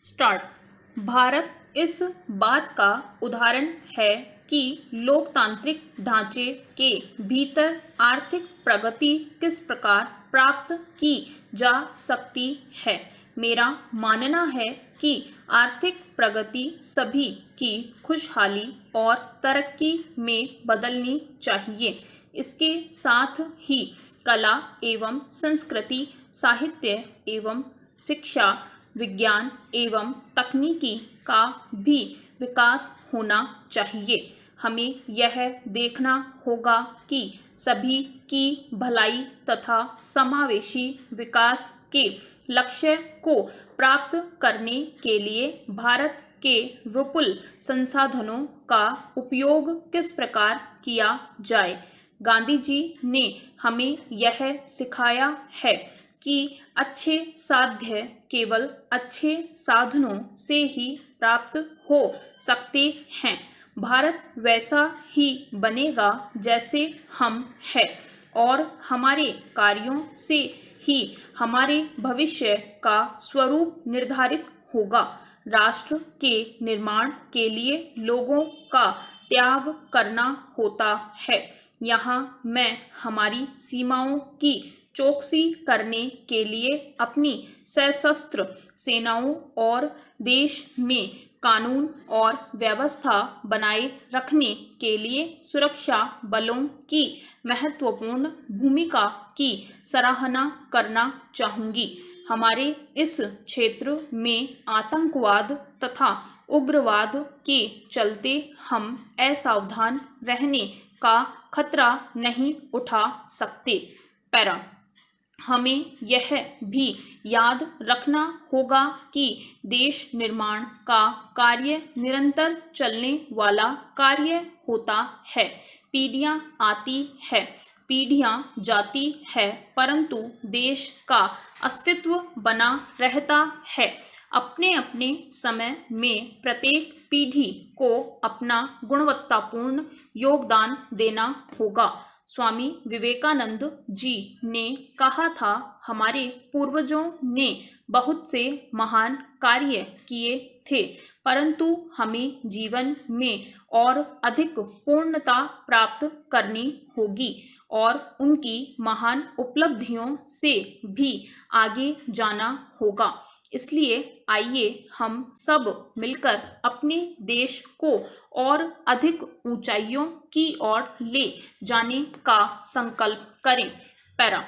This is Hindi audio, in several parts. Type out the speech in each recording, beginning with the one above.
स्टार्ट। भारत इस बात का उदाहरण है कि लोकतांत्रिक ढांचे के भीतर आर्थिक प्रगति किस प्रकार प्राप्त की जा सकती है। मेरा मानना है कि आर्थिक प्रगति सभी की खुशहाली और तरक्की में बदलनी चाहिए। इसके साथ ही कला एवं संस्कृति, साहित्य एवं शिक्षा, विज्ञान एवं तकनीकी का भी विकास होना चाहिए। हमें यह देखना होगा कि सभी की भलाई तथा समावेशी विकास के लक्ष्य को प्राप्त करने के लिए भारत के विपुल संसाधनों का उपयोग किस प्रकार किया जाए। गांधी जी ने हमें यह सिखाया है कि अच्छे साध्य केवल अच्छे साधनों से ही प्राप्त हो सकते हैं। भारत वैसा ही बनेगा जैसे हम हैं और हमारे कार्यों से ही हमारे भविष्य का स्वरूप निर्धारित होगा। राष्ट्र के निर्माण के लिए लोगों का त्याग करना होता है। यहाँ मैं हमारी सीमाओं की चौकसी करने के लिए अपनी सशस्त्र सेनाओं और देश में कानून और व्यवस्था बनाए रखने के लिए सुरक्षा बलों की महत्वपूर्ण भूमिका की सराहना करना चाहूँगी। हमारे इस क्षेत्र में आतंकवाद तथा उग्रवाद के चलते हम असावधान रहने का खतरा नहीं उठा सकते। पैरा। हमें यह भी याद रखना होगा कि देश निर्माण का कार्य निरंतर चलने वाला कार्य होता है। पीढ़ियां आती है, पीढ़ियां जाती है, परंतु देश का अस्तित्व बना रहता है। अपने अपने समय में प्रत्येक पीढ़ी को अपना गुणवत्तापूर्ण योगदान देना होगा। स्वामी विवेकानंद जी ने कहा था, हमारे पूर्वजों ने बहुत से महान कार्य किए थे, परंतु हमें जीवन में और अधिक पूर्णता प्राप्त करनी होगी और उनकी महान उपलब्धियों से भी आगे जाना होगा। इसलिए आइए हम सब मिलकर अपने देश को और अधिक ऊंचाइयों की ओर ले जाने का संकल्प करें। पैरा।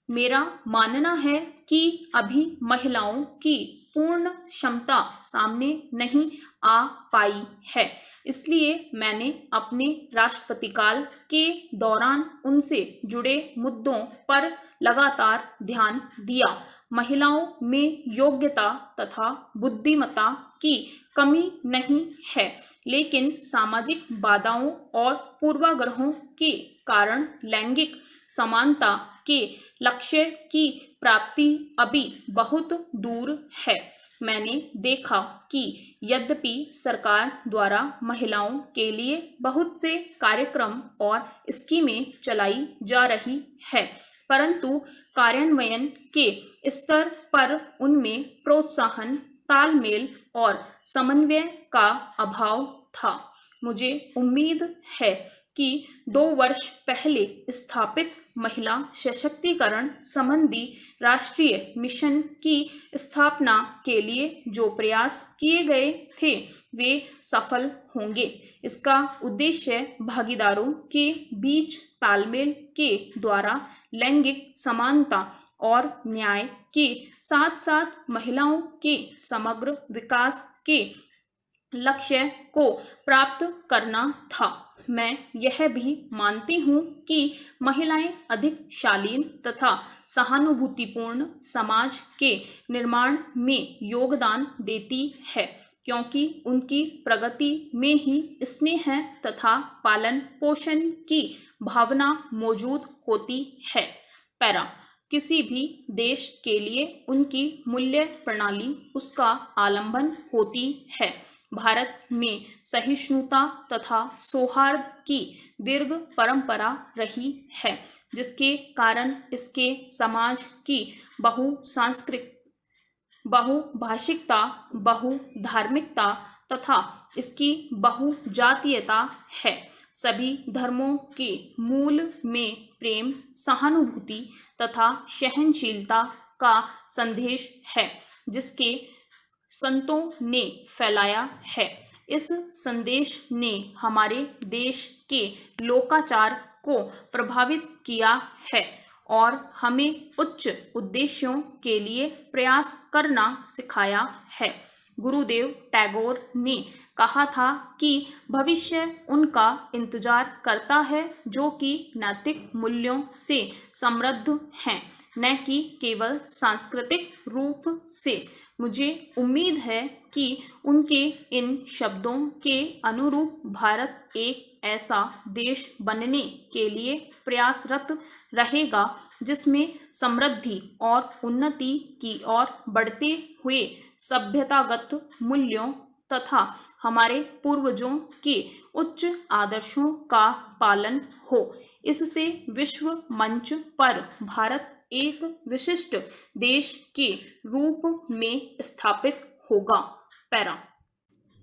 मेरा मानना है कि अभी महिलाओं की पूर्ण क्षमता सामने नहीं आ पाई है, इसलिए मैंने अपने राष्ट्रपति काल के दौरान उनसे जुड़े मुद्दों पर लगातार ध्यान दिया। महिलाओं में योग्यता तथा बुद्धिमत्ता की कमी नहीं है, लेकिन सामाजिक बाधाओं और पूर्वाग्रहों के कारण लैंगिक समानता के लक्ष्य की प्राप्ति अभी बहुत दूर है। मैंने देखा कि यद्यपि सरकार द्वारा महिलाओं के लिए बहुत से कार्यक्रम और स्कीमें चलाई जा रही है, परंतु कार्यान्वयन के स्तर पर उनमें प्रोत्साहन, तालमेल और समन्वय का अभाव था। मुझे उम्मीद है कि 2 वर्ष पहले स्थापित महिला सशक्तिकरण संबंधी राष्ट्रीय मिशन की स्थापना के लिए जो प्रयास किए गए थे वे सफल होंगे। इसका उद्देश्य भागीदारों के बीच तालमेल के द्वारा लैंगिक समानता और न्याय के साथ साथ महिलाओं के समग्र विकास के लक्ष्य को प्राप्त करना था। मैं यह भी मानती हूँ कि महिलाएं अधिक शालीन तथा सहानुभूतिपूर्ण समाज के निर्माण में योगदान देती है, क्योंकि उनकी प्रगति में ही स्नेह तथा पालन पोषण की भावना मौजूद होती है। पैरा। किसी भी देश के लिए उनकी मूल्य प्रणाली उसका आलंबन होती है। भारत में सहिष्णुता तथा सौहार्द की दीर्घ परंपरा रही है, जिसके कारण इसके समाज की बहुसांस्कृतिक बहुभाषिकता, बहुधार्मिकता तथा इसकी बहुजातीयता है। सभी धर्मों के मूल में प्रेम, सहानुभूति तथा सहनशीलता का संदेश है, जिसके संतों ने फैलाया है। इस संदेश ने हमारे देश के लोकाचार को प्रभावित किया है और हमें उच्च उद्देश्यों के लिए प्रयास करना सिखाया है। गुरुदेव टैगोर ने कहा था कि भविष्य उनका इंतजार करता है जो कि नैतिक मूल्यों से समृद्ध हैं, न कि केवल सांस्कृतिक रूप से। मुझे उम्मीद है कि उनके इन शब्दों के अनुरूप भारत एक ऐसा देश बनने के लिए प्रयासरत रहेगा जिसमें समृद्धि और उन्नति की ओर बढ़ते हुए सभ्यतागत मूल्यों तथा हमारे पूर्वजों के उच्च आदर्शों का पालन हो। इससे विश्व मंच पर भारत एक विशिष्ट देश के रूप में स्थापित होगा। पैरा।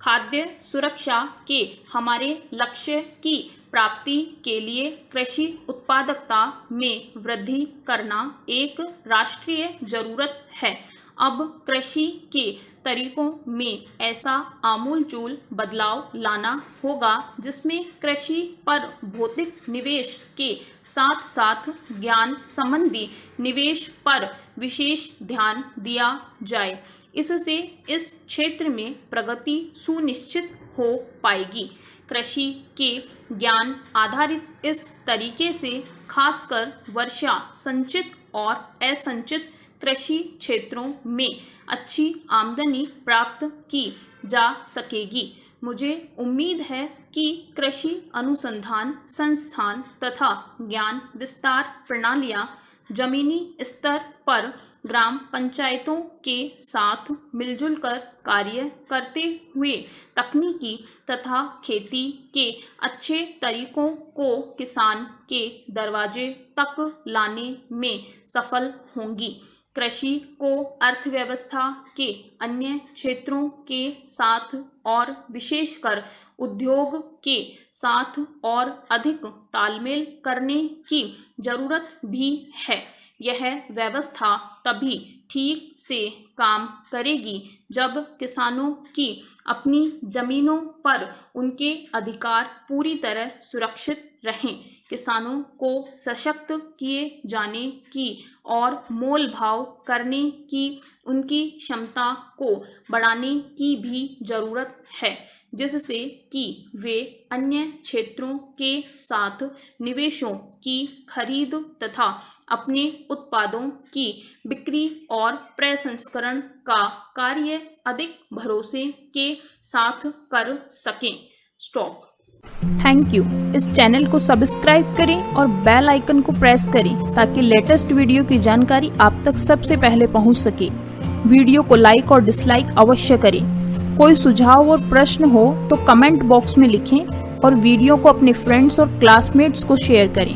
खाद्य सुरक्षा के हमारे लक्ष्य की प्राप्ति के लिए कृषि उत्पादकता में वृद्धि करना एक राष्ट्रीय जरूरत है। अब कृषि के तरीकों में ऐसा आमूलचूल बदलाव लाना होगा जिसमें कृषि पर भौतिक निवेश के साथ साथ ज्ञान संबंधी निवेश पर विशेष ध्यान दिया जाए। इससे इस क्षेत्र में प्रगति सुनिश्चित हो पाएगी। कृषि के ज्ञान आधारित इस तरीके से खासकर वर्षा संचित और असंचित कृषि क्षेत्रों में अच्छी आमदनी प्राप्त की जा सकेगी। मुझे उम्मीद है कि कृषि अनुसंधान संस्थान तथा ज्ञान विस्तार प्रणालियां जमीनी स्तर पर ग्राम पंचायतों के साथ मिलजुल कर कार्य करते हुए तकनीकी तथा खेती के अच्छे तरीकों को किसान के दरवाजे तक लाने में सफल होंगी। कृषि को अर्थव्यवस्था के अन्य क्षेत्रों के साथ और विशेषकर उद्योग के साथ और अधिक तालमेल करने की जरूरत भी है। यह व्यवस्था तभी ठीक से काम करेगी जब किसानों की अपनी जमीनों पर उनके अधिकार पूरी तरह सुरक्षित रहें। किसानों को सशक्त किए जाने की और मोल भाव करने की उनकी क्षमता को बढ़ाने की भी जरूरत है, जिससे कि वे अन्य क्षेत्रों के साथ निवेशों की खरीद तथा अपने उत्पादों की बिक्री और प्रसंस्करण का कार्य अधिक भरोसे के साथ कर सकें। स्टॉप। Thank you. इस चैनल को सब्सक्राइब करें और बेल आइकन को प्रेस करें ताकि लेटेस्ट वीडियो की जानकारी आप तक सबसे पहले पहुंच सके। वीडियो को लाइक और डिसलाइक अवश्य करें। कोई सुझाव और प्रश्न हो तो कमेंट बॉक्स में लिखें और वीडियो को अपने फ्रेंड्स और क्लासमेट्स को शेयर करें।